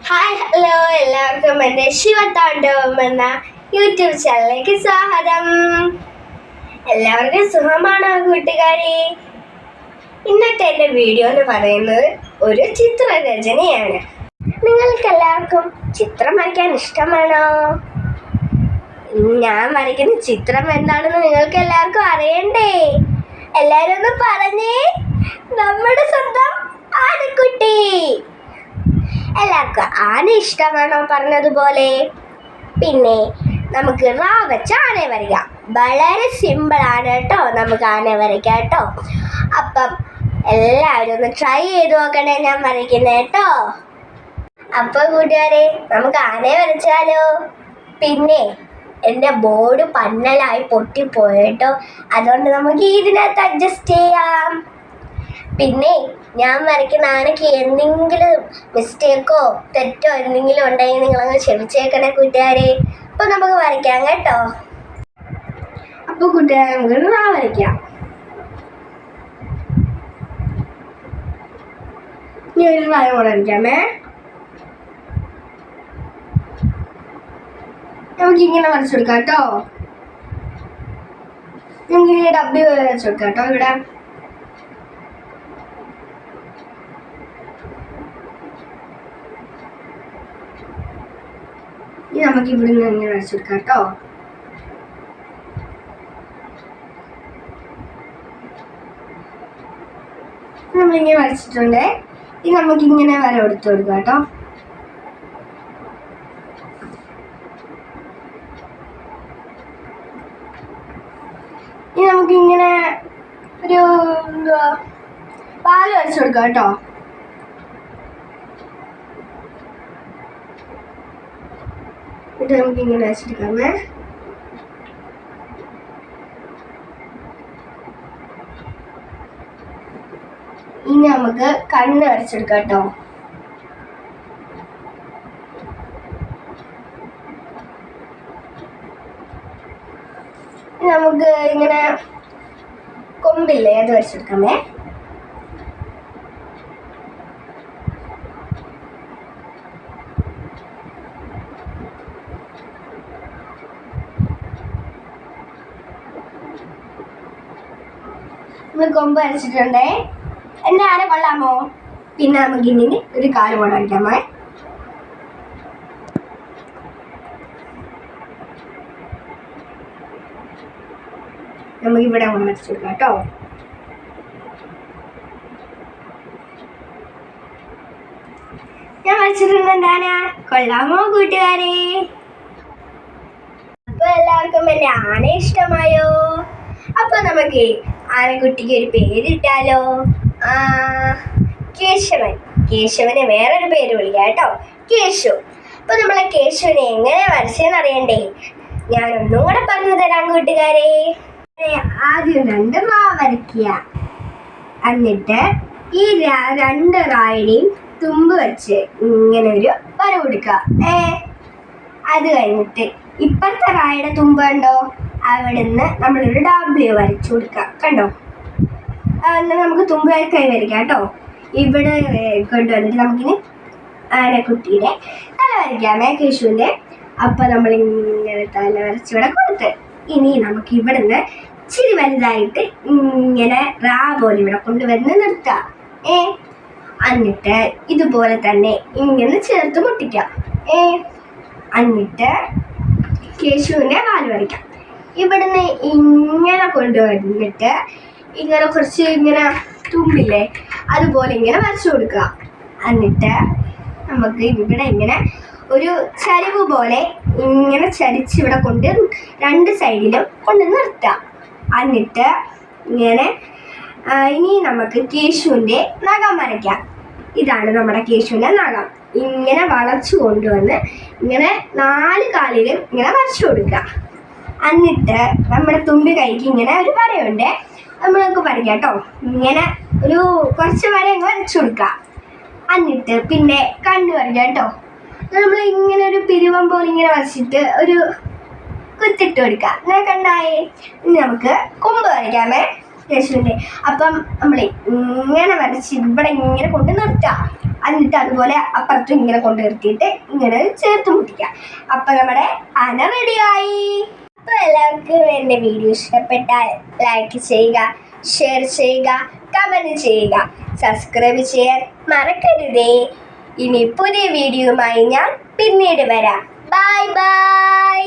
Hi hello എല്ലാവർക്കും എൻ്റെ ശിവതാണ്ഡവം എന്ന യൂട്യൂബ് ചാനലിലേക്ക് സ്വാഗതം. എല്ലാവർക്കും സുഖമാണോ കൂട്ടുകാരെ? ഇന്നത്തെ എൻ്റെ വീഡിയോ എന്ന് പറയുന്നത് ഒരു ചിത്രരചനയാണ്. നിങ്ങൾക്ക് എല്ലാവർക്കും ചിത്രം വരയ്ക്കാൻ ഇഷ്ടമാണോ? ഞാൻ വരയ്ക്കുന്ന ചിത്രം എന്താണെന്ന് നിങ്ങൾക്ക് എല്ലാവർക്കും അറിയണ്ടേ? എല്ലാവരും ഒന്ന് പറഞ്ഞേ. നമ്മുടെ സ്വന്തം ആനക്കുട്ടി. എല്ലാവർക്കും ആന ഇഷ്ടമാണോ പറഞ്ഞതുപോലെ? പിന്നെ നമുക്ക് റാ വെച്ച് ആനയെ വരയ്ക്കാം. വളരെ സിമ്പിളാണ് കേട്ടോ, നമുക്ക് ആനയെ വരയ്ക്കാം കേട്ടോ. അപ്പം എല്ലാവരും ഒന്ന് ട്രൈ ചെയ്ത് നോക്കണേ ഞാൻ വരയ്ക്കുന്നത് കേട്ടോ. അപ്പം കൂട്ടുകാരെ, നമുക്ക് ആനയെ വരച്ചാലോ? പിന്നെ എൻ്റെ ബോർഡ് പന്നലായി പൊട്ടിപ്പോയി കേട്ടോ, അതുകൊണ്ട് നമുക്ക് ഇതിനകത്ത് അഡ്ജസ്റ്റ് ചെയ്യാം. പിന്നെ ഞാൻ വരയ്ക്കുന്ന ആനയ്ക്ക് എന്തെങ്കിലും മിസ്റ്റേക്കോ തെറ്റോ എന്തെങ്കിലും ഉണ്ടെങ്കിൽ നിങ്ങളങ്ങ് ക്ഷമിച്ചേക്കണേ കൂട്ടുകാരെ. അപ്പോൾ നമുക്ക് വരയ്ക്കാം കേട്ടോ. അപ്പോൾ കൂട്ടുകാരെ, നമുക്ക് റാ വരയ്ക്കാം. ഇനി ഒരു റായും കൂടെ വരയ്ക്കാമേ. നമുക്കിങ്ങനെ വരച്ചു കൊടുക്കാം കേട്ടോ. നമുക്കിങ്ങനെ ഡബ്ല്യു വരച്ചു കൊടുക്കാം കേട്ടോ. ഇവിടെ ഇനി നമുക്ക് ഇവിടുന്ന് ഇങ്ങനെ വരച്ചു കൊടുക്കാം കേട്ടോ. നമ്മളിങ്ങനെ വരച്ചിട്ടുണ്ട്. ഇനി നമുക്കിങ്ങനെ വര കൊടുത്തു കൊടുക്കാം കേട്ടോ. ഇനി നമുക്കിങ്ങനെ ഒരു പാല് വരച്ചു കൊടുക്കാം കേട്ടോ. ഇത് നമുക്കിങ്ങനെ വരച്ചെടുക്കാമേ. ഇനി നമുക്ക് കണ്ണ് വരച്ചെടുക്കാം കേട്ടോ. നമുക്ക് ഇങ്ങനെ കൊമ്പില്ലേ, അത് വരച്ചെടുക്കാമേ. കൊമ്പ് വരച്ചിട്ടുണ്ടേ. എൻ്റെ ആന കൊള്ളാമോ? പിന്നെ നമുക്ക് ഇങ്ങനെ ഒരു കാല് കൊണ്ട് വരയ്ക്കാമേ. നമുക്ക് ഇവിടെ കൊണ്ട് വരച്ചു കൊടുക്കാം കേട്ടോ. ഞാൻ വരച്ചിട്ടുണ്ട് എൻ്റെ ആന. കൊള്ളാമോ കൂട്ടുകാരെ? അപ്പൊ എല്ലാവർക്കും എൻ്റെ ആന ഇഷ്ടമായോ? അപ്പൊ നമുക്ക് ആനക്കുട്ടിക്ക് ഒരു പേരിട്ടാലോ? കേശവൻ. കേശവന് വേറൊരു പേര് വിളിക്കാം കേട്ടോ, കേശു. അപ്പൊ നമ്മളെ കേശുവിനെ എങ്ങനെ വരച്ചെന്ന് അറിയണ്ടേ? ഞാനൊന്നും കൂടെ പറഞ്ഞു തരാം കൂട്ടുകാരെ. ആദ്യം 2 റാ വരയ്ക്കുക. എന്നിട്ട് ഈ 2 റായുടെയും തുമ്പ് വെച്ച് ഇങ്ങനെ ഒരു വര കൊടുക്കുക. അത് കഴിഞ്ഞിട്ട് ഇപ്പുറത്തെ റായുടെ തുമ്പ് കണ്ടോ, അവിടുന്ന് നമ്മളൊരു ഡബ്ല്യു വരച്ചു കൊടുക്കുക. കണ്ടോ? എന്നാൽ നമുക്ക് തുമ്പ് കൈ വരയ്ക്കാം കേട്ടോ. ഇവിടെ കൊണ്ടുവന്നിട്ട് നമുക്കിനി ആനക്കുട്ടിയുടെ തല വരയ്ക്കാമേ, കേശുവിൻ്റെ. അപ്പം നമ്മളിങ്ങനെ തല വരച്ചിവിടെ കൊടുത്ത് ഇനി നമുക്ക് ഇവിടുന്ന് ഇച്ചിരി വലുതായിട്ട് ഇങ്ങനെ റാ പോലെ ഇവിടെ കൊണ്ടുവന്ന് നിർത്താം. എന്നിട്ട് ഇതുപോലെ തന്നെ ഇങ്ങനെ ചേർത്ത് മുട്ടിക്കാം. എന്നിട്ട് കേശുവിൻ്റെ വാല് വരയ്ക്കാം. ഇവിടുന്ന് ഇങ്ങനെ കൊണ്ടുവന്നിട്ട് ഇങ്ങനെ കുറച്ച് ഇങ്ങനെ തുമ്പില്ലേ, അതുപോലെ ഇങ്ങനെ വരച്ചു കൊടുക്കുക. എന്നിട്ട് നമുക്ക് ഇവിടെ ഇങ്ങനെ ഒരു ചരിവ് പോലെ ഇങ്ങനെ ചരിച്ച് ഇവിടെ കൊണ്ട് 2 സൈഡിലും കൊണ്ട് നിർത്താം. എന്നിട്ട് ഇങ്ങനെ ഇനി നമുക്ക് കേശുവിൻ്റെ നഖം വരയ്ക്കാം. ഇതാണ് നമ്മുടെ കേശുവിൻ്റെ നഖം. ഇങ്ങനെ വളച്ചു കൊണ്ടുവന്ന് ഇങ്ങനെ 4 കാലിലും ഇങ്ങനെ വരച്ചു കൊടുക്കുക. എന്നിട്ട് നമ്മുടെ തുമ്പി കൈക്ക് ഇങ്ങനെ ഒരു വരയുണ്ട്, നമ്മൾക്ക് വരയ്ക്കാം കേട്ടോ. ഇങ്ങനെ ഒരു കുറച്ച് വര അങ്ങ് വരച്ചു കൊടുക്കുക. എന്നിട്ട് പിന്നെ കണ്ണ് വരയ്ക്കാം കേട്ടോ. നമ്മൾ ഇങ്ങനെ ഒരു പിരിവം പോലെ ഇങ്ങനെ വരച്ചിട്ട് ഒരു കുത്തിട്ട് കൊടുക്കുക. അങ്ങനെ കണ്ടായേ. ഇനി നമുക്ക് കൊമ്പ് വരയ്ക്കാമേ കേശുവിൻ്റെ. അപ്പം നമ്മൾ ഇങ്ങനെ വരച്ച് ഇവിടെ ഇങ്ങനെ കൊണ്ട് നിർത്താം. എന്നിട്ട് അതുപോലെ അപ്പുറത്തും ഇങ്ങനെ കൊണ്ട് നിർത്തിയിട്ട് ഇങ്ങനെ ചേർത്ത് മുട്ടിക്കുക. അപ്പം നമ്മുടെ ആന റെഡിയായി. അപ്പോൾ എല്ലാവർക്കും എൻ്റെ വീഡിയോ ഇഷ്ടപ്പെട്ടാൽ ലൈക്ക് ചെയ്യുക, ഷെയർ ചെയ്യുക, കമൻറ്റ് ചെയ്യുക, സബ്സ്ക്രൈബ് ചെയ്യാൻ മറക്കരുതേ. ഇനി പുതിയ വീഡിയോയുമായി ഞാൻ പിന്നീട് വരാം. Bye bye.